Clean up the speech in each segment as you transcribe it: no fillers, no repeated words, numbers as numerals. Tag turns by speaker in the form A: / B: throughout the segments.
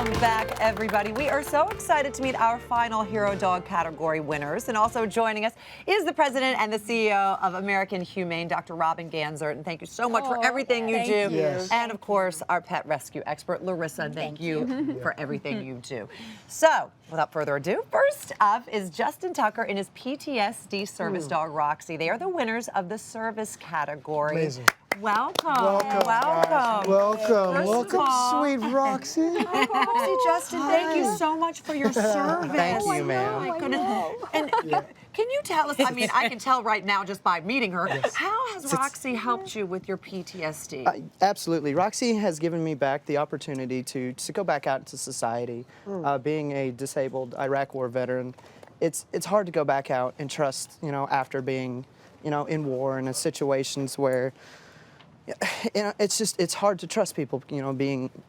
A: Welcome back, everybody. We are so excited to meet our final Hero Dog category winners. And also joining us is the president and the CEO of American Humane, Dr. Robin Ganzert. And thank you so much for everything you do.
B: Yes.
A: And, of course, our pet rescue expert, Larissa. Thank you for everything you do. So, without further ado, first up is Justin Tucker and his PTSD service dog, Roxy. They are the winners of the service category.
B: Amazing.
A: Welcome.
B: Welcome. Welcome, sweet Roxy.
A: Oh, Roxy, Justin, thank you so much for your service.
C: Thank you, ma'am.
A: Oh, my goodness. And can you tell us, I mean, I can tell right now just by meeting her, how has Roxy helped you with your PTSD?
C: Absolutely. Roxy has given me back the opportunity to go back out into society. Being a disabled Iraq War veteran, it's hard to go back out and trust, after being, in war and in situations where, it's hard to trust people,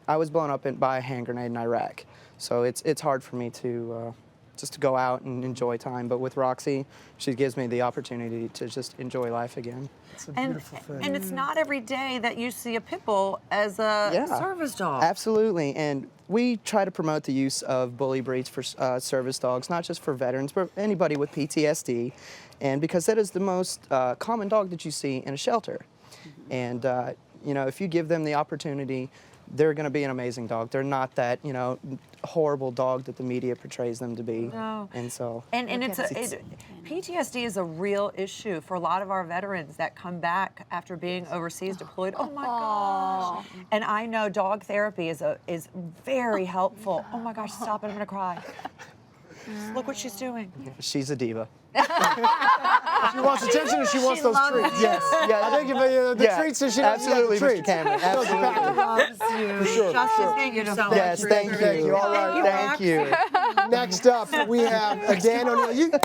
C: I was blown up by a hand grenade in Iraq. So it's hard for me to just to go out and enjoy time. But with Roxy, she gives me the opportunity to just enjoy life again.
B: It's a beautiful thing.
A: And it's not every day that you see a pit bull as a service dog.
C: Absolutely. And we try to promote the use of bully breeds for service dogs, not just for veterans, but anybody with PTSD. And because that is the most common dog that you see in a shelter. And, if you give them the opportunity, they're going to be an amazing dog. They're not that, horrible dog that the media portrays them to be.
A: No.
C: And so.
A: And PTSD is a real issue for a lot of our veterans that come back after being overseas deployed. Oh my gosh. And I know dog therapy is very helpful. Oh my gosh, stop it, I'm going to cry. Look what she's doing.
C: She's a diva.
B: She wants attention or she wants those treats?
C: Yes. Yeah.
B: I think the treats is she
C: absolutely,
B: the treats.
C: Mr. Cameron. Absolutely.
B: For sure.
A: Justin, thank you so much.
C: Yes, thank you.
B: All right.
C: Thank you.
B: Next up, we have Dan ONeill.
A: You can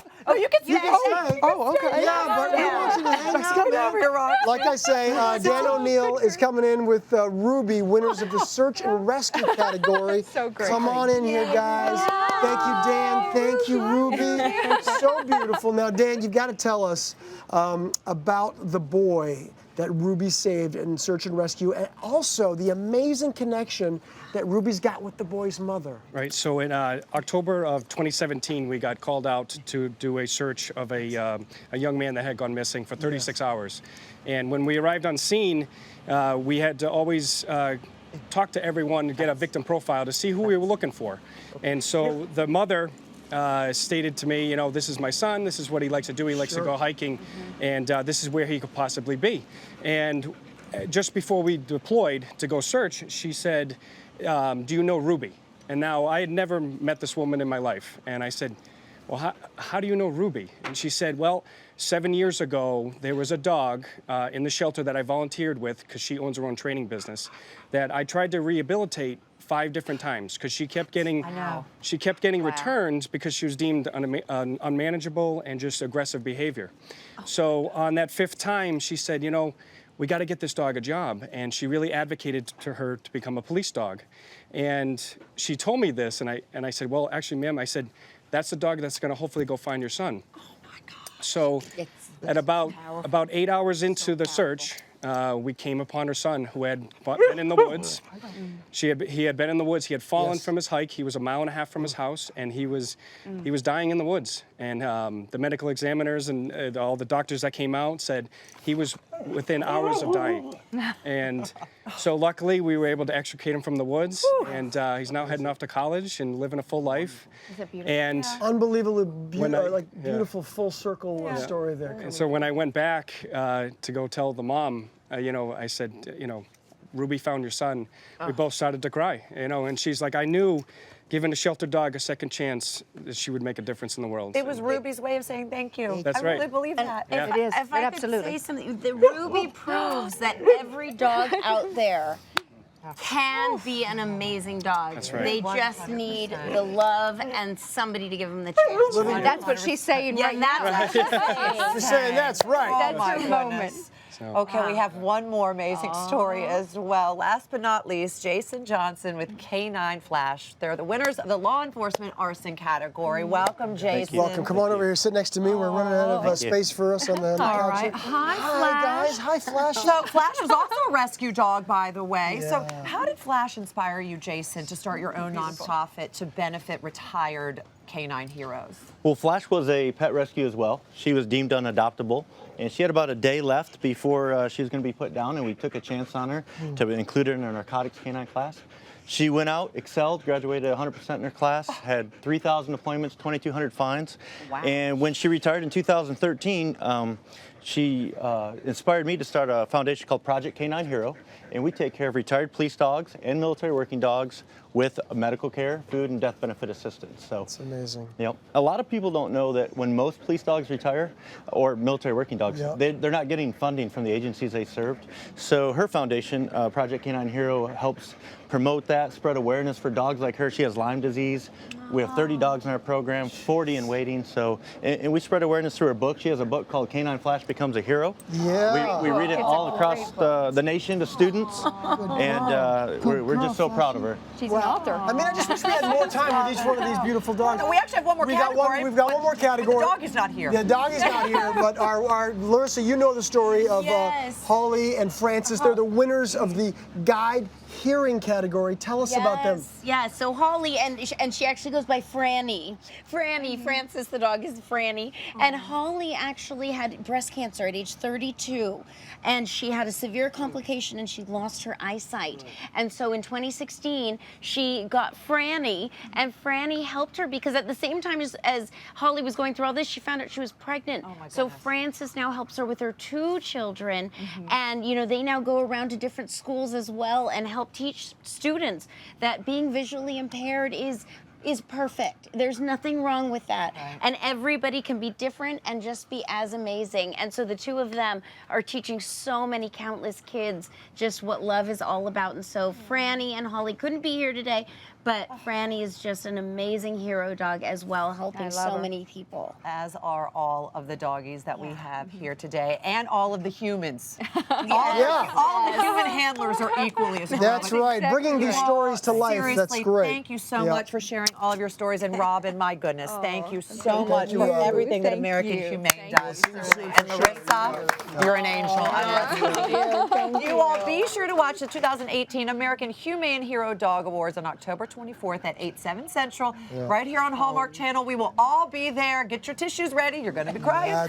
A: say it.
C: Oh, okay.
B: Yeah, but we want you to hang out.
A: Come over here, Rox.
B: Like I say, Dan ONeill is coming in with Ruby, winners of the search and rescue category.
D: So great.
B: Come on in here, guys. Thank you, Dan. Thank you, Ruby. So beautiful. Now, Dan, you've got to tell us about the boy that Ruby saved in search and rescue, and also the amazing connection that Ruby's got with the boy's mother.
E: Right, so in October of 2017, we got called out to do a search of a young man that had gone missing for 36 hours. And when we arrived on scene, we had to always talk to everyone to get a victim profile to see who we were looking for. And so the mother stated to me, this is my son, this is what he likes to do, he likes to go hiking, and this is where he could possibly be. And just before we deployed to go search, she said, do you know Ruby? And now I had never met this woman in my life. And I said, well, how do you know Ruby? And she said, well, 7 years ago, there was a dog in the shelter that I volunteered with, because she owns her own training business, that I tried to rehabilitate 5 different times because she kept getting returns because she was deemed unmanageable and just aggressive behavior. So on that 5th time, she said, we got to get this dog a job. And she really advocated to her to become a police dog. And she told me this, and I said, well, actually, ma'am, I said, that's the dog that's going to hopefully go find your son. Oh my God. So at about 8 hours into the search, we came upon her son, who had been in the woods. He had been in the woods. He had fallen from his hike. He was 1.5 miles from his house, and he was dying in the woods. And the medical examiners and all the doctors that came out said he was within hours of dying. And so luckily we were able to extricate him from the woods, and he's now heading off to college and living a full life.
D: Is that beautiful?
E: And
B: Unbelievably beautiful full circle story there.
E: And so when I went back to go tell the mom, I said, Ruby found your son. We both started to cry, and she's like, I knew giving a sheltered dog a second chance that she would make a difference in the world.
A: It was Ruby's way of saying thank you.
E: That's
A: I
E: right.
A: really believe that.
D: It is.
F: If I could say something, the Ruby proves that every dog out there can be an amazing dog.
E: That's right.
F: They just need the love and somebody to give them the chance.
D: That's what she's saying right now.
F: That's what she's saying.
B: She's saying that's right.
A: Oh
D: That's
A: my
D: her
A: goodness.
D: moment.
E: So.
A: Okay, we have one more amazing story as well. Last but not least, Jason Johnson with K9 Flash. They're the winners of the law enforcement arson category. Welcome, Jason.
B: Welcome. Come on over here. Sit next to me. We're running out of space for us on the couch.
A: All right. Hi,
B: Hi,
A: Flash.
B: guys. Hi, Flash.
A: So Flash was also a rescue dog, by the way. So how did Flash inspire you, Jason, to start your own nonprofit to benefit retired canine heroes?
D: Well, Flash was a pet rescue as well. She was deemed unadoptable, and she had about a day left before she was going to be put down, and we took a chance on her to include her in our narcotics canine class. She went out, excelled, graduated 100% in her class, had 3,000 appointments, 2,200 fines.
A: Wow.
D: And when she retired in 2013, she inspired me to start a foundation called Project Canine Hero, and we take care of retired police dogs and military working dogs with medical care, food, and death benefit assistance. So
B: That's amazing.
D: Yep. A lot of people don't know that when most police dogs retire, or military working dogs, they're not getting funding from the agencies they served. So her foundation, Project Canine Hero, helps promote that, spread awareness for dogs like her. She has Lyme disease. We have 30 dogs in our program, 40 in waiting. So, and we spread awareness through her book. She has a book called Canine Flash Becomes a Hero.
B: Yeah.
D: We read it all across the nation to students, and we're just so proud of her.
G: She's an author.
B: I mean, I just wish we had more time with each one of these beautiful dogs.
A: We actually have one more category.
B: We've got one more category.
A: The dog is not here.
B: The dog is not here, but our Larissa, you know the story of
F: Yes.
B: Holly and Francis. They're the winners of the guide hearing category. Tell us about them.
F: Yes, so Holly, and she actually goes by Franny. Francis the dog is Franny. And Holly actually had breast cancer at age 32. And she had a severe complication and she lost her eyesight. And so in 2016, she got Franny, and Franny helped her because at the same time as Holly was going through all this, she found out she was pregnant.
A: Oh my
F: so
A: goodness.
F: Francis now helps her with her 2 children. And, you know, they now go around to different schools as well and help teach students that being visually impaired is perfect. There's nothing wrong with that. And everybody can be different and just be as amazing. And so the 2 of them are teaching so many countless kids just what love is all about. And so Franny and Holly couldn't be here today, but Franny is just an amazing hero dog as well, helping so many people.
A: As are all of the doggies that we have here today, and all of the humans. All the human handlers are equally as important.
B: That's right. Bringing these stories to life.
A: Seriously,
B: That's great.
A: thank you so much for sharing all of your stories. And Robin, my goodness, thank you so much for
B: Robin.
A: everything that
G: Thank
A: American
G: you.
A: Humane does. And Larissa, you're an angel. I love you. You all be sure to watch the 2018 American Humane Hero Dog Awards on October 24th at 8/7 Central, right here on Hallmark Channel. We will all be there. Get your tissues ready. You're going to be crying.